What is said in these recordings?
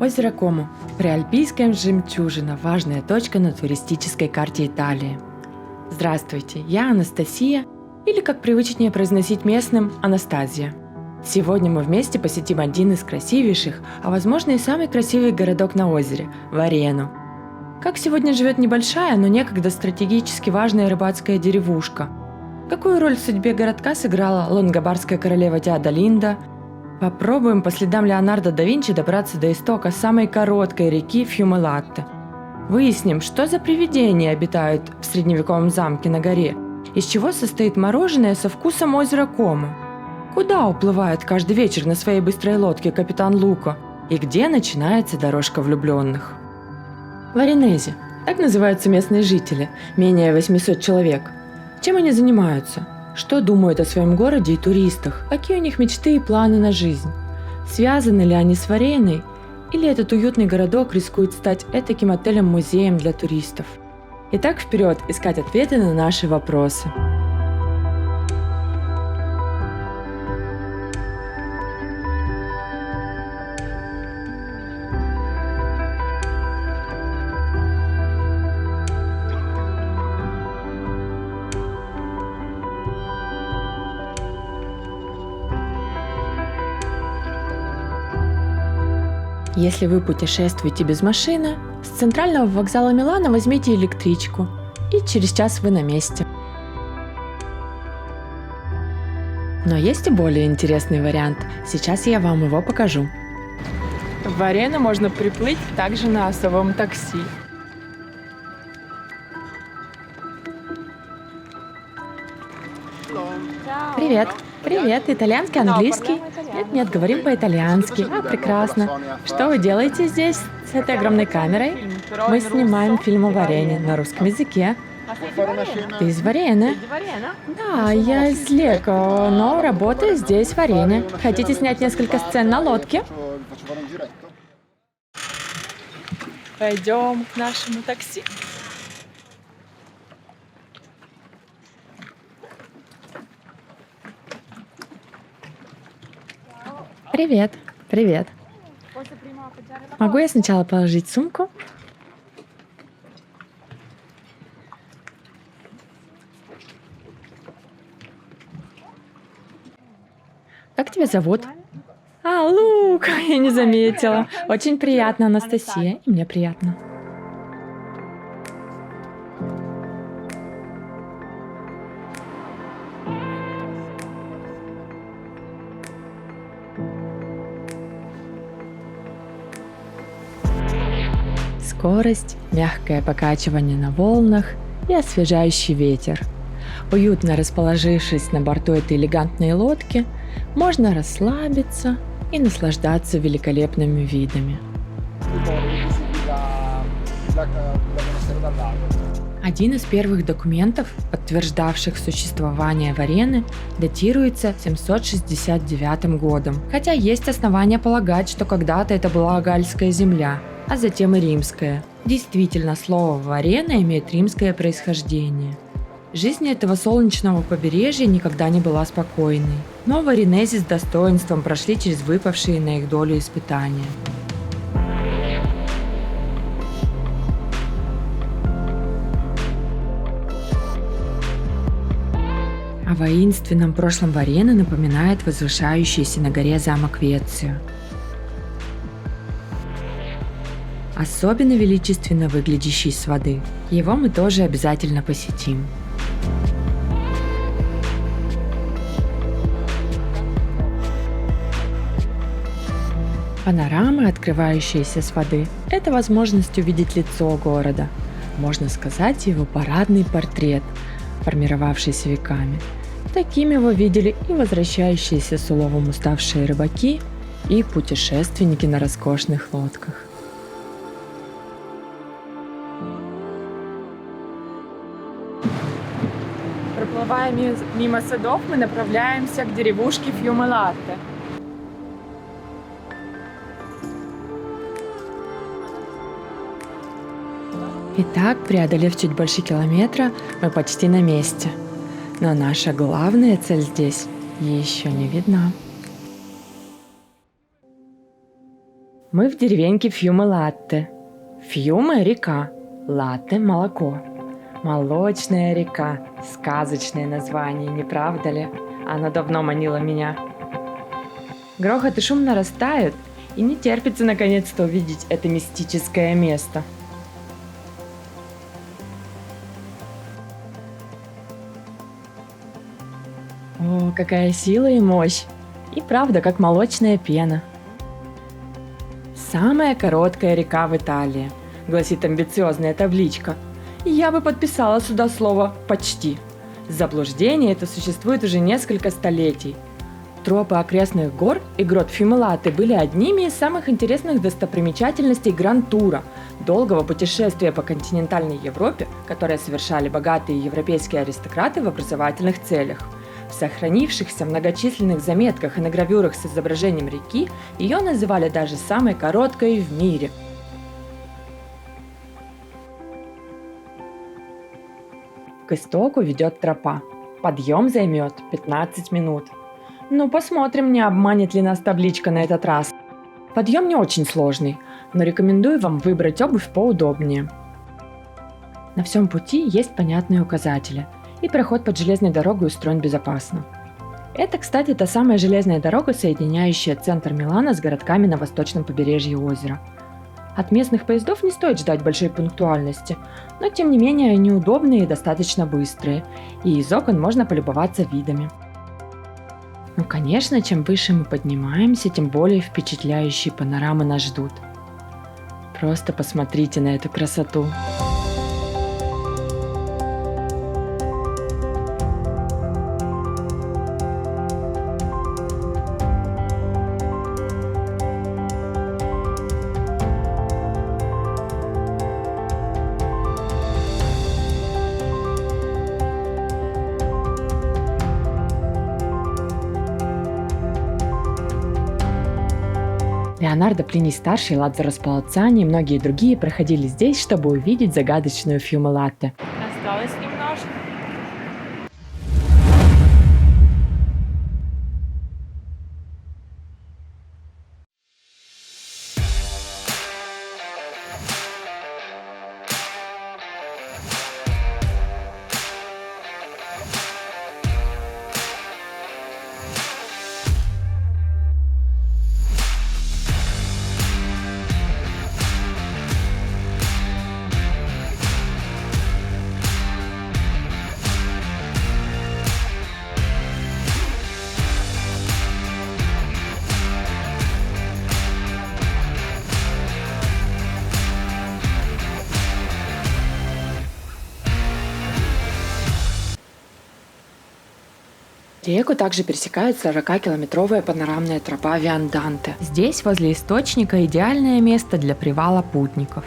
Озеро Комо – преальпийская жемчужина, важная точка на туристической карте Италии. Здравствуйте, я Анастасия, или, как привычнее произносить местным, Анастазия. Сегодня мы вместе посетим один из красивейших, а возможно и самый красивый городок на озере – Варену. Как сегодня живет небольшая, но некогда стратегически важная рыбацкая деревушка? Какую роль в судьбе городка сыграла лонгобардская королева Теодолинда? Попробуем по следам Леонардо да Винчи добраться до истока самой короткой реки Фьюме-Латте. Выясним, что за привидения обитают в средневековом замке на горе, из чего состоит мороженое со вкусом озера Комо, куда уплывает каждый вечер на своей быстрой лодке капитан Луко и где начинается дорожка влюбленных. Варенези – так называются местные жители, менее 800 человек. Чем они занимаются? Что думают о своем городе и туристах? Какие у них мечты и планы на жизнь? Связаны ли они с Вареной? Или этот уютный городок рискует стать этаким отелем-музеем для туристов? Итак, вперед искать ответы на наши вопросы. Если вы путешествуете без машины, с центрального вокзала Милана возьмите электричку, и через час вы на месте. Но есть и более интересный вариант, сейчас я вам его покажу. В Варену можно приплыть также на особом такси. Привет! Привет, итальянский, английский? Нет, говорим по-итальянски. Прекрасно. Что вы делаете здесь с этой огромной камерой? Мы снимаем фильм о Варене на русском языке. Ты из Варены? Да, я из Леко, но работаю здесь, в Варене. Хотите снять несколько сцен на лодке? Пойдем к нашему такси. Привет, привет. Могу я сначала положить сумку? Как тебя зовут? Лука, я не заметила. Очень приятно, Анастасия, и мне приятно. Скорость, мягкое покачивание на волнах и освежающий ветер. Уютно расположившись на борту этой элегантной лодки, можно расслабиться и наслаждаться великолепными видами. Один из первых документов, подтверждавших существование Варены, датируется 769 годом, хотя есть основания полагать, что когда-то это была гальская земля, а затем и римская. Действительно, слово «Варена» имеет римское происхождение. Жизнь этого солнечного побережья никогда не была спокойной, но варенези с достоинством прошли через выпавшие на их долю испытания. О воинственном прошлом Варены напоминает возвышающийся на горе замок Вецио. Особенно величественно выглядящий с воды. Его мы тоже обязательно посетим. Панорама, открывающаяся с воды, это возможность увидеть лицо города. Можно сказать, его парадный портрет, формировавшийся веками. Таким его видели и возвращающиеся с уловом уставшие рыбаки, и путешественники на роскошных лодках. Проплывая мимо садов, мы направляемся к деревушке Фьюме-Латте. Итак, преодолев чуть больше километра, мы почти на месте. Но наша главная цель здесь еще не видна. Мы в деревеньке Фьюме-Латте. Фьюме – река, латте – молоко. Молочная река. Сказочное название, не правда ли? Оно давно манило меня. Грохот и шум нарастают, и не терпится наконец-то увидеть это мистическое место. О, какая сила и мощь! И правда, как молочная пена. Самая короткая река в Италии, гласит амбициозная табличка. И я бы подписала сюда слово «почти». Заблуждение это существует уже несколько столетий. Тропы окрестных гор и грот Фьюме-Латте были одними из самых интересных достопримечательностей Гранд-тура, долгого путешествия по континентальной Европе, которое совершали богатые европейские аристократы в образовательных целях. В сохранившихся многочисленных заметках и на гравюрах с изображением реки ее называли даже самой короткой в мире. К истоку ведет тропа. Подъем займет 15 минут. Ну, посмотрим, не обманет ли нас табличка на этот раз. Подъем не очень сложный, но рекомендую вам выбрать обувь поудобнее. На всем пути есть понятные указатели, и проход под железной дорогой устроен безопасно. Это, кстати, та самая железная дорога, соединяющая центр Милана с городками на восточном побережье озера. От местных поездов не стоит ждать большой пунктуальности, но тем не менее они удобные и достаточно быстрые, и из окон можно полюбоваться видами. Ну, конечно, чем выше мы поднимаемся, тем более впечатляющие панорамы нас ждут. Просто посмотрите на эту красоту. Леонардо Плиний-старший, Лазаро Спаллаццани и многие другие проходили здесь, чтобы увидеть загадочную Фьюме-Латте. Осталось немножко. Реку также пересекает 40-километровая панорамная тропа Вианданте. Здесь, возле источника, идеальное место для привала путников.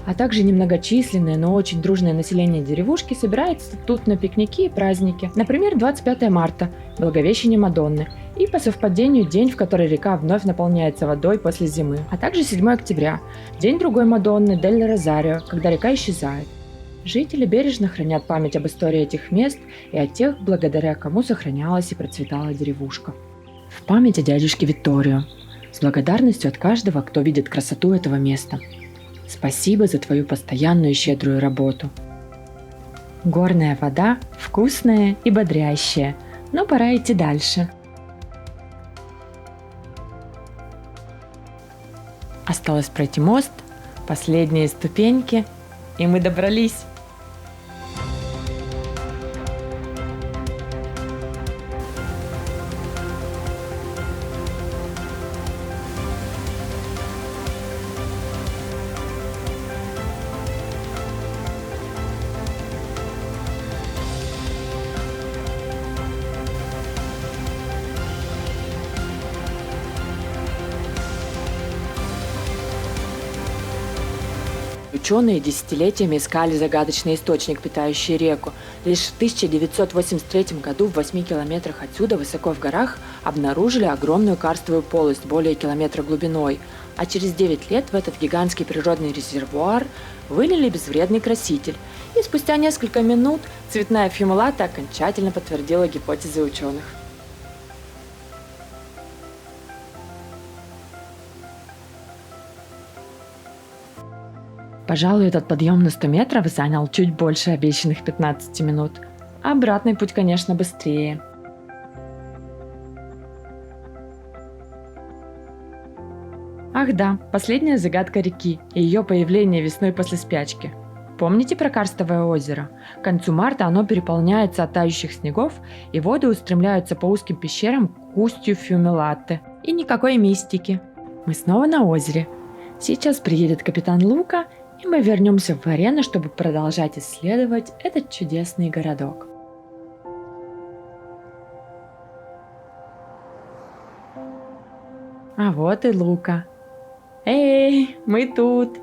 А также немногочисленное, но очень дружное население деревушки собирается тут на пикники и праздники. Например, 25 марта – Благовещение Мадонны, и по совпадению день, в который река вновь наполняется водой после зимы. А также 7 октября – день другой Мадонны Дель Розарио, когда река исчезает. Жители бережно хранят память об истории этих мест и о тех, благодаря кому сохранялась и процветала деревушка. В память о дядюшке Витторио. С благодарностью от каждого, кто видит красоту этого места. Спасибо за твою постоянную и щедрую работу. Горная вода вкусная и бодрящая, но пора идти дальше. Осталось пройти мост, последние ступеньки, и мы добрались. Ученые десятилетиями искали загадочный источник, питающий реку. Лишь в 1983 году в 8 километрах отсюда, высоко в горах, обнаружили огромную карстовую полость более километра глубиной. А через 9 лет в этот гигантский природный резервуар вылили безвредный краситель. И спустя несколько минут цветная Фьюме-Латте окончательно подтвердила гипотезы ученых. Пожалуй, этот подъем на 100 метров занял чуть больше обещанных 15 минут. А обратный путь, конечно, быстрее. Ах да, последняя загадка реки и ее появление весной после спячки. Помните про Карстовое озеро? К концу марта оно переполняется от тающих снегов, и воды устремляются по узким пещерам к устью Фьюмелатте. И никакой мистики. Мы снова на озере. Сейчас приедет капитан Лука, и мы вернемся в Варено, чтобы продолжать исследовать этот чудесный городок. А вот и Лука. Эй, мы тут!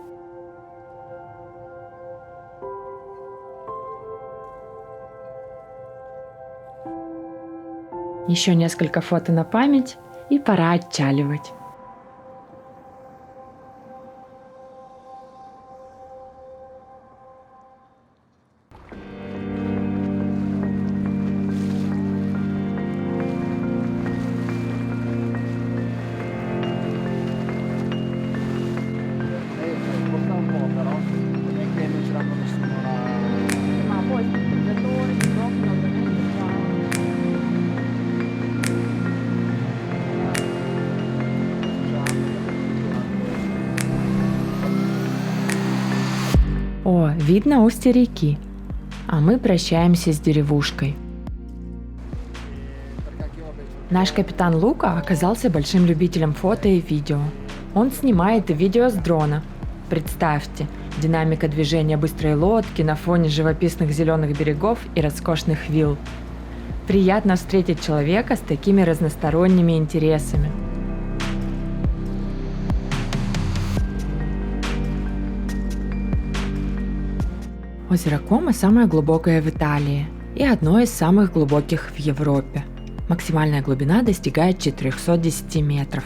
Еще несколько фото на память, и пора отчаливать. О, видно устье реки, а мы прощаемся с деревушкой. Наш капитан Лука оказался большим любителем фото и видео. Он снимает видео с дрона. Представьте, динамика движения быстрой лодки на фоне живописных зеленых берегов и роскошных вилл. Приятно встретить человека с такими разносторонними интересами. Озеро Комо самое глубокое в Италии и одно из самых глубоких в Европе. Максимальная глубина достигает 410 метров.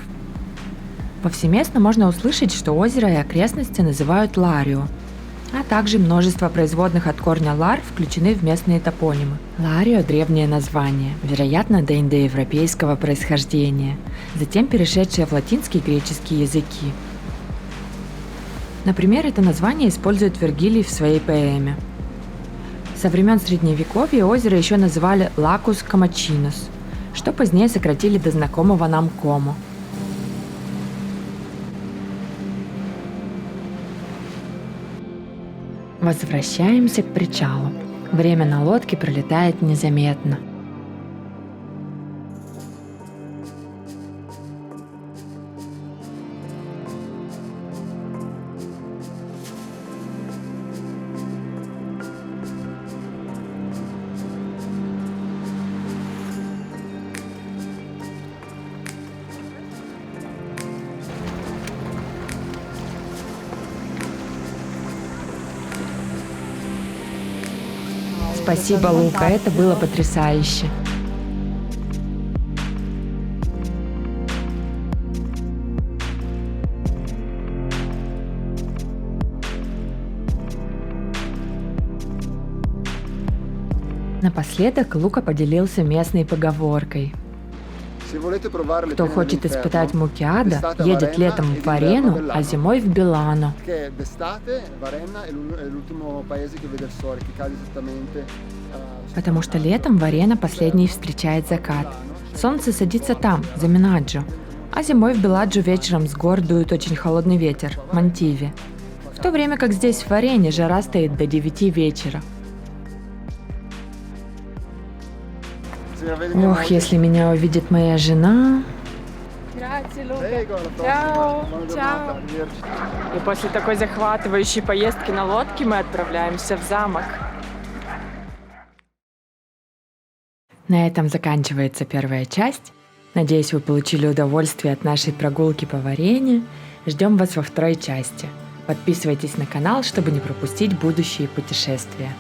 Повсеместно можно услышать, что озеро и окрестности называют Ларио, а также множество производных от корня лар включены в местные топонимы. Ларио – древнее название, вероятно, до индоевропейского происхождения, затем перешедшее в латинский и греческий языки. Например, это название использует Вергилий в своей поэме. Со времен Средневековья озеро еще называли Лакус Комочинос, что позднее сократили до знакомого нам Комо. Возвращаемся к причалу. Время на лодке пролетает незаметно. Спасибо, Лука, это было потрясающе. Напоследок Лука поделился местной поговоркой. Кто хочет испытать муки ада, едет летом в Варену, а зимой в Билано. Потому что летом Варена последний встречает закат. Солнце садится там, за Минаджо, а зимой в Беладжо вечером с гор дует очень холодный ветер, Монтиви. В то время как здесь в Варене жара стоит до 9 вечера. Ох, если меня увидит моя жена... И после такой захватывающей поездки на лодке мы отправляемся в замок. На этом заканчивается первая часть. Надеюсь, вы получили удовольствие от нашей прогулки по Варене. Ждем вас во второй части. Подписывайтесь на канал, чтобы не пропустить будущие путешествия.